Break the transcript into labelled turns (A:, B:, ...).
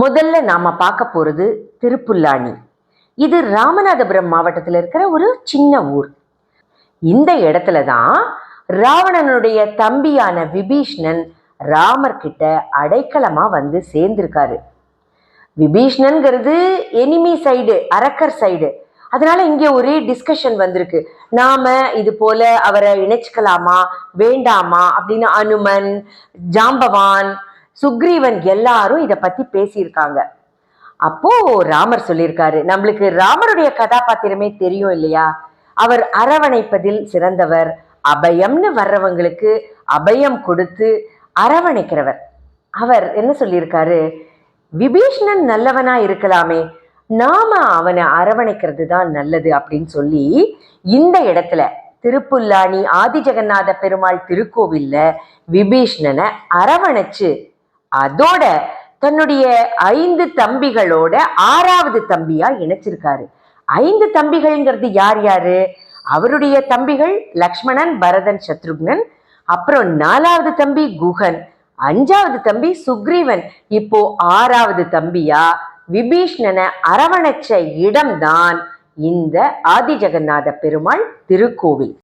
A: முதல்ல நாம பார்க்க போறது திருப்புல்லானி. இது ராமநாதபுரம் மாவட்டத்தில் இருக்கிற ஒரு சின்ன ஊர். இந்த இடத்துல தான் ராவணனுடைய தம்பியான விபீஷ்ணன் ராமர் கிட்ட அடைக்கலமா வந்து சேர்ந்திருக்காரு. விபீஷ்ணன்கிறது எனிமி சைடு, அரக்கர் சைடு. அதனால இங்க ஒரே டிஸ்கஷன் வந்திருக்கு. நாம இது போல அவரை இணைச்சுக்கலாமா வேண்டாமா அப்படின்னு அனுமன், ஜாம்பவான், சுக்ரீவன் எல்லாரும் இத பத்தி பேசியிருக்காங்க. அப்போ ராமர் சொல்லியிருக்காரு, நம்மளுக்கு ராமருடைய கதாபாத்திரமே தெரியும் இல்லையா? அவர் அரவணைப்பதில் சிறந்தவர், அபயம்னு வர்றவங்களுக்கு அபயம் கொடுத்து அரவணைக்கிறவர். அவர் என்ன சொல்லியிருக்காரு, விபீஷ்ணன் நல்லவனா இருக்கலாமே, நாம அவனை அரவணைக்கிறது தான் நல்லது அப்படின்னு சொல்லி இந்த இடத்துல திருப்புல்லானி ஆதி ஜெகநாத பெருமாள் திருக்கோவில்ல விபீஷ்ணனை அரவணைச்சு அதோட தன்னுடைய 5 தம்பிகளோட 6வது தம்பியா இணைச்சிருக்காரு. 5 தம்பிகள்ங்கிறது யார் யாரு? அவருடைய தம்பிகள் லக்ஷ்மணன், பரதன், சத்ருக்னன், அப்புறம் 4வது தம்பி குஹன், 5வது தம்பி சுக்ரீவன், இப்போ 6வது தம்பியா விபீஷ்ணனை அரவணைச்ச இடம்தான் இந்த ஆதி ஜெகநாத பெருமாள் திருக்கோவில்.